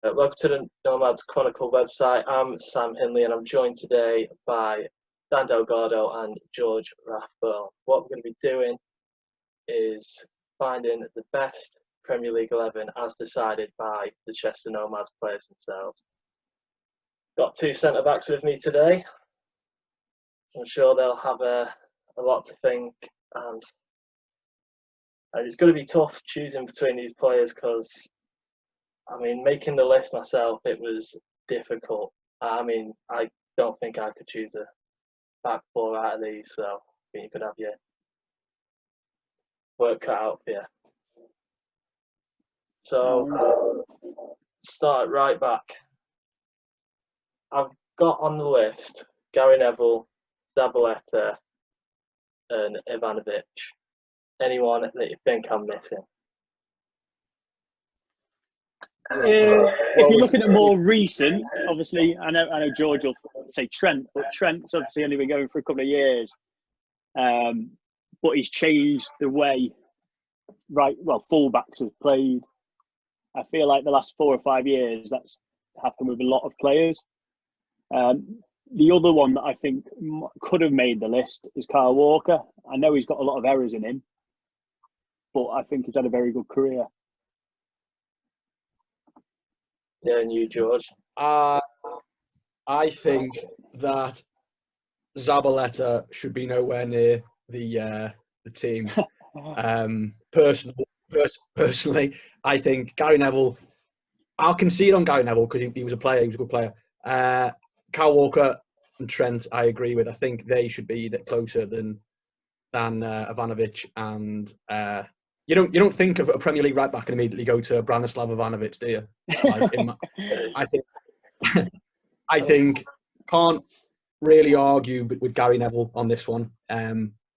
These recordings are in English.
Welcome to the Nomads Chronicle website. I'm Sam Hinley and I'm joined today by Dan Delgado and George Rathbone. What we're going to be doing is finding the best Premier League 11 as decided by the Chester Nomads players themselves. Got two centre-backs with me today. I'm sure they'll have a lot to think, and it's going to be tough choosing between these players because making the list myself, it was difficult. I don't think I could choose a back four out of these, so I think you could have your work cut out for you. So, start right back. I've got on the list Gary Neville, Zabaleta, and Ivanovic. Anyone that you think I'm missing? If you're looking at more recent, obviously, I know George will say Trent, but Trent's obviously only been going for a couple of years. But he's changed the way fullbacks have played. I feel like the last 4 or 5 years that's happened with a lot of players. The other one that I think could have made the list is Kyle Walker. I know he's got a lot of errors in him, but I think he's had a very good career. Yeah, and you, George? I think that Zabaleta should be nowhere near the team. Personally, I think Gary Neville. I'll concede on Gary Neville because he was a player. He was a good player. Kyle Walker and Trent, I agree with. I think they should be closer than Ivanovic and. You don't think of a Premier League right back and immediately go to Branislav Ivanovic, do you? I think can't really argue with Gary Neville on this one.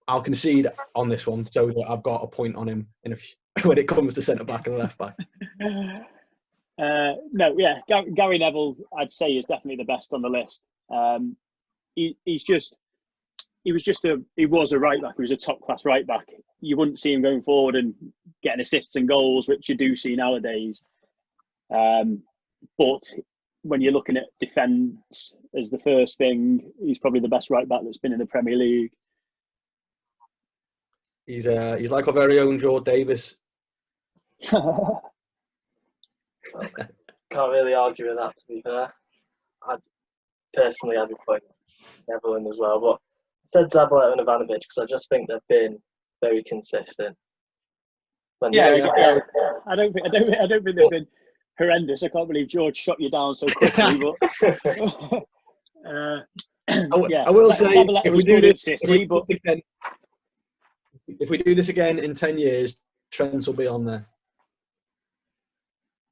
I'll concede on this one so that I've got a point on him when it comes to centre back and left back. Gary Neville, I'd say, is definitely the best on the list. He was a right back. He was a top class right back. You wouldn't see him going forward and getting assists and goals, which you do see nowadays. But when you're looking at defence as the first thing, he's probably the best right back that's been in the Premier League. He's like our very own George Davis. Can't really argue with that, to be fair. I'd be putting Neville in as well, but I said Zabaleta and Ivanovic because I just think they've been very consistent. I don't think they've been horrendous. I can't believe George shot you down so quickly. But I will say, if we do this again in 10 years, Trent will be on there.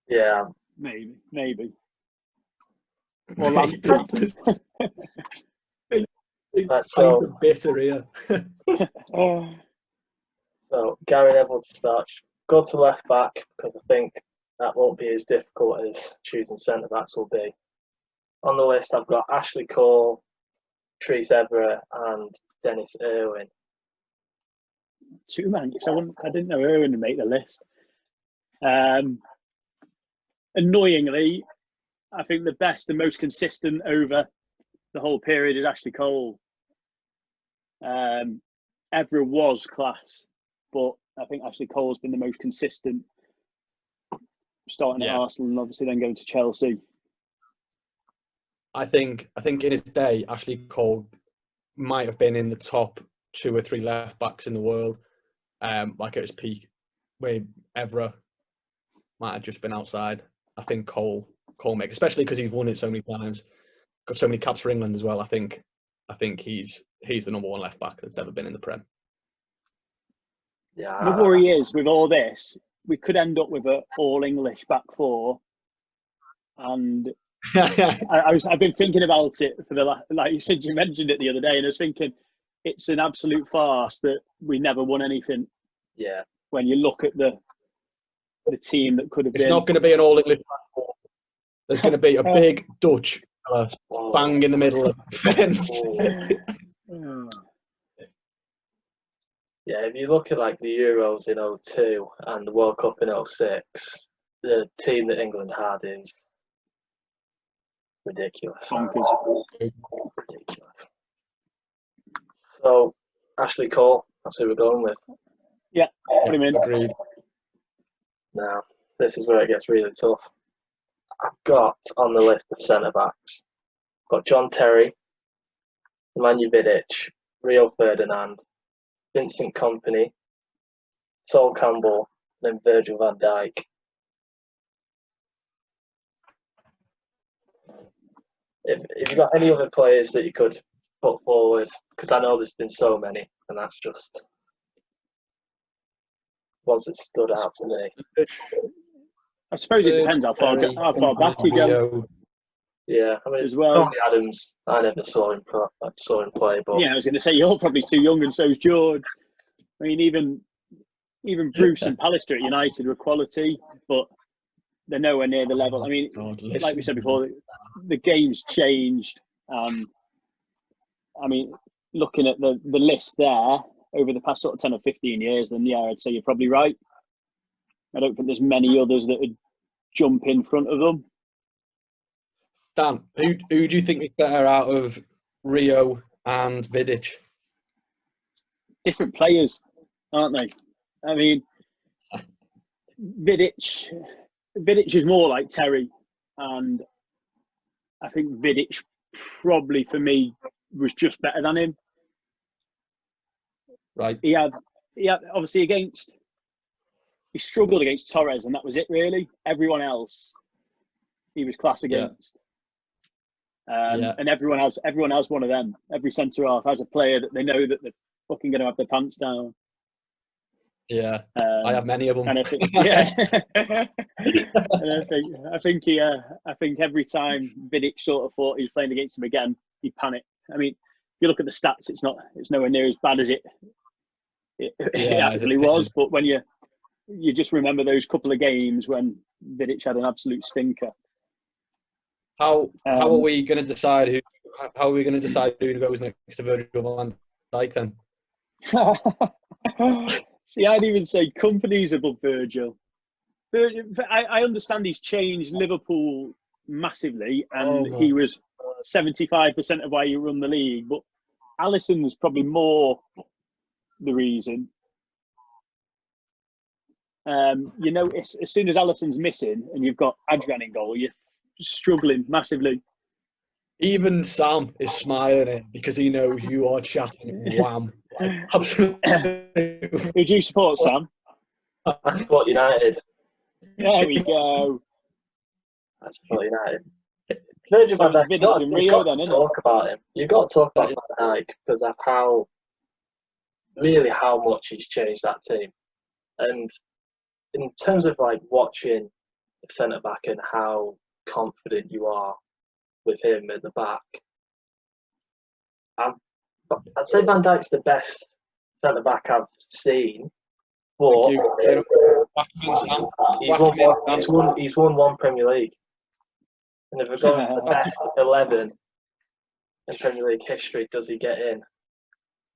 Yeah, maybe. Well, that's so bitter here. So Gary Neville to start. Go to left back because I think that won't be as difficult as choosing centre backs will be. On the list, I've got Ashley Cole, Therese Everett, and Dennis Irwin. Two man. I didn't know Irwin would make the list. Annoyingly, I think the best and most consistent over the whole period is Ashley Cole. Everett was class, but I think Ashley Cole's been the most consistent, starting at Arsenal and obviously then going to Chelsea. I think in his day, Ashley Cole might have been in the top 2 or 3 left backs in the world, like at his peak, where Everett might have just been outside. I think Cole makes, especially because he's won it so many times, got so many caps for England as well. I think he's the number 1 left back that's ever been in the Prem. Yeah. The worry is with all this, we could end up with an all English back four, and I've been thinking about it for like you said, you mentioned it the other day, and I was thinking it's an absolute farce that we never won anything. Yeah. When you look at the team that could have been, it's not going to be an all English back four. There's going to be a big Dutch bang in the middle of the fence. Yeah, if you look at like the Euros in 2002 and the World Cup in 2006, the team that England had is Ridiculous. Bonkers. Ridiculous. So, Ashley Cole, that's who we're going with. Yeah, put him in. Agreed. Now, this is where it gets really tough. I've got on the list of centre-backs, got John Terry, Nemanja Vidic, Rio Ferdinand, Vincent Kompany, Sol Campbell, and then Virgil van Dijk. If you've got any other players that you could put forward, because I know there's been so many, and that's just ones that stood out to me. I suppose it depends how far back you go. Yeah, I mean, as well. Tony Adams, I never saw him play, but yeah, I was going to say you're probably too young, and so's George. I mean, even Bruce and Pallister at United were quality, but they're nowhere near the level. I mean, like we said before, the game's changed. I mean, looking at the list there over the past sort of 10 or 15 years, then yeah, I'd say you're probably right. I don't think there's many others that would jump in front of them. Dan, who do you think is better out of Rio and Vidic? Different players, aren't they? I mean, Vidic is more like Terry, and I think Vidic probably for me was just better than him. Right. He had obviously he struggled against Torres, and that was it really. Everyone else he was class against. And everyone has one of them. Every centre half has a player that they know that they're fucking going to have their pants down. Yeah, I have many of them. And I think, yeah, and I think every time Vidic sort of thought he was playing against him again, he panicked. I mean, if you look at the stats, it's nowhere near as bad as it actually was. But when you just remember those couple of games when Vidic had an absolute stinker. How are we going to decide who? How are we going to decide who goes next to Virgil van Dijk then? See, I'd even say Kompany's above Virgil. I understand he's changed Liverpool massively, and he was 75% of why you run the league. But Alisson's probably more the reason. You know, as soon as Alisson's missing and you've got Adrian in goal, you're struggling massively. Even Sam is smiling because he knows you are chatting wham. Absolutely. Who do you support, Sam? I support United. There we go. I support United. Virgil van Dijk, you've got to talk about him. You've got to talk about Van Dijk because of how much he's changed that team. And in terms of like watching the centre back and how confident you are with him at the back, I'd say Van Dijk's the best centre back I've seen. But he's won one Premier League. And if we're going for the best 11 in Premier League history, does he get in?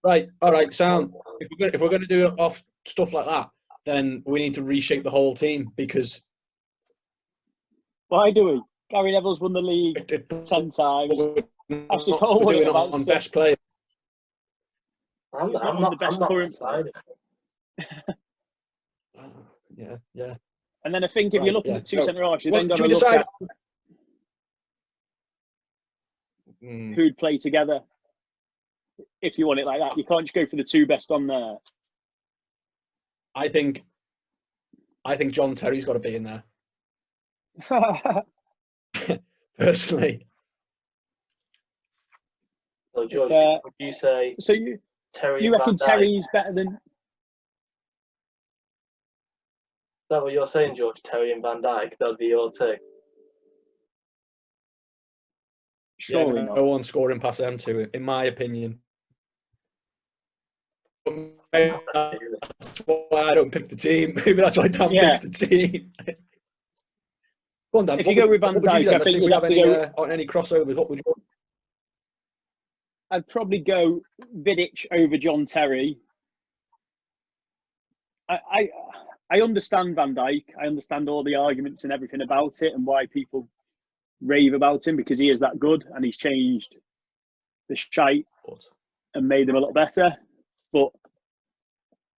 Right, all right, Sam. If we're going to do it off stuff like that, then we need to reshape the whole team because. Why do we? Gary Neville's won the league 10 times. Actually, Cole won it about 6. Best player. I'm not the best current player. Yeah. And then I think if you're looking at two centre halves, you're then going to look at who'd play together. If you want it like that, you can't just go for the two best on there. I think John Terry's got to be in there. Personally. So George, would you say? So you reckon Terry's better than? Is that what you're saying, George? Terry and Van Dijk, that'd be your two. Surely not. No one scoring past them two, in my opinion. Maybe that's why I don't pick the team. Maybe that's why Dan picks the team. Go on, Dan. If you go with Van Dijk, I think we have any crossovers. What would you? I'd probably go Vidic over John Terry. I understand Van Dijk. I understand all the arguments and everything about it and why people rave about him because he is that good and he's changed the shite and made them a lot better. But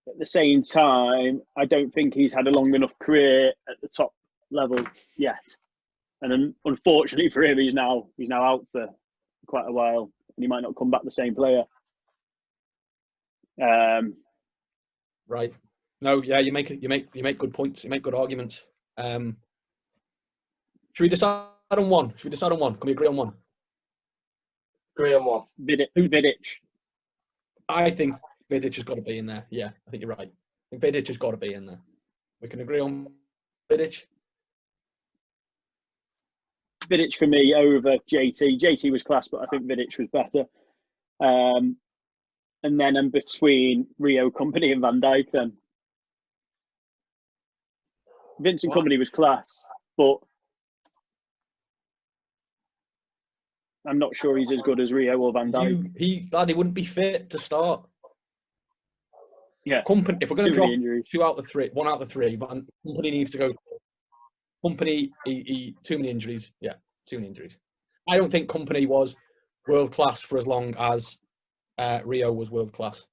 at the same time, I don't think he's had a long enough career at the top level yet. And unfortunately for him, he's now out for quite a while, and he might not come back the same player. Right. No, yeah, you make good points. You make good arguments. Should we decide on one? Can we agree on one? Agree on one. Vidic. I think Vidic has got to be in there. Yeah, I think you're right. I think Vidic has got to be in there. We can agree on Vidic. Vidic for me over JT. JT was class, but I think Vidic was better. And then I'm between Rio, Company, and Van Dijk. Then Vincent Company was class, but I'm not sure he's as good as Rio or Van Dijk. He wouldn't be fit to start. Yeah. Company. If we're going to drop injuries. 1 out of the 3, Company needs to go. Company, he too many injuries. Yeah, too many injuries. I don't think Company was world class for as long as Rio was world class,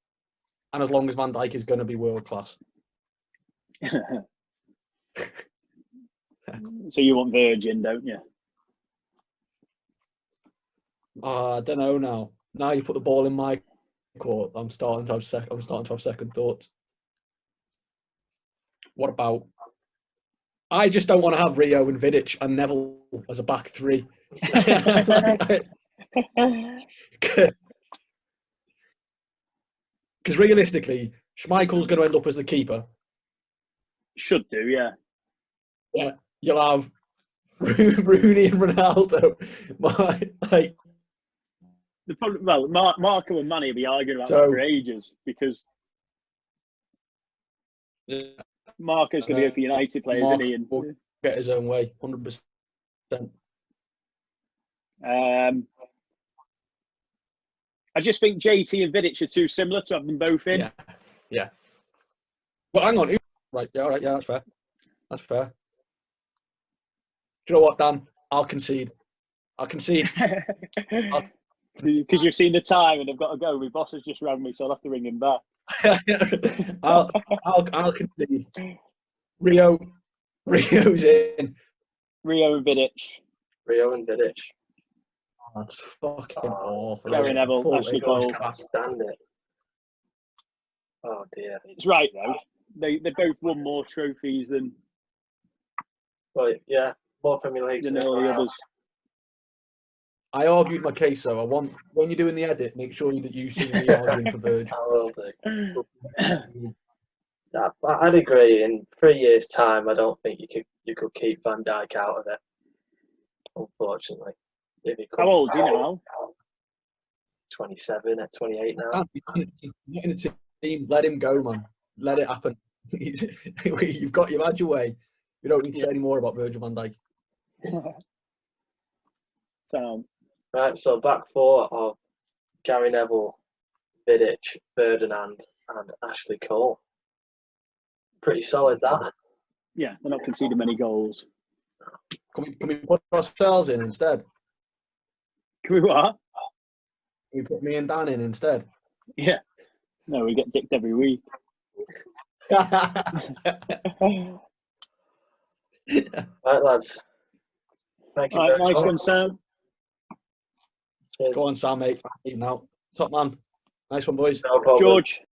and as long as Van Dijk is going to be world class. So you want Virgin, don't you? I don't know now. Now you put the ball in my court. I'm starting to have second thoughts. What about? I just don't want to have Rio and Vidic and Neville as a back three. Because realistically, Schmeichel's going to end up as the keeper. Should do, yeah. Yeah, you'll have Rooney and Ronaldo. Marco and Manny will be arguing about that for ages because Marco's going to go for United players, isn't he? And will get his own way, 100%. I just think JT and Vidic are too similar to have them both in. Yeah. Well, hang on. Right, yeah, all right, yeah, that's fair. Do you know what, Dan? I'll concede. Because you've seen the time and I've got to go. My boss has just rang me, so I'll have to ring him back. I'll concede. Rio's in. Rio and Vidic. Oh, that's fucking awful. Gary Neville, Ashley Cole. I can't stand it. Oh dear. It's right though. They both won more trophies than. Well, yeah, more Premier Leagues than all the others. I argued my case, though. I want, when you're doing the edit, make sure that you see me arguing for Virgil. I will do. I'd agree. In 3 years' time, I don't think you could keep Van Dijk out of it. Unfortunately, how old is he now? 27 at 28 now. Not in the team. Let him go, man. Let it happen. You've had your way. We don't need to say any more about Virgil van Dijk. Sound. Right, so back four of Gary Neville, Vidic, Ferdinand, and Ashley Cole. Pretty solid, that. Yeah, they're not conceding many goals. Can we put ourselves in instead? Can we what? Can we put me and Dan in instead? Yeah. No, we get dicked every week. Right, lads. Thank you. Right, nice one, Sam. Cheers. Go on, Sam, mate. Now, top man. Nice one, boys. No problem. George.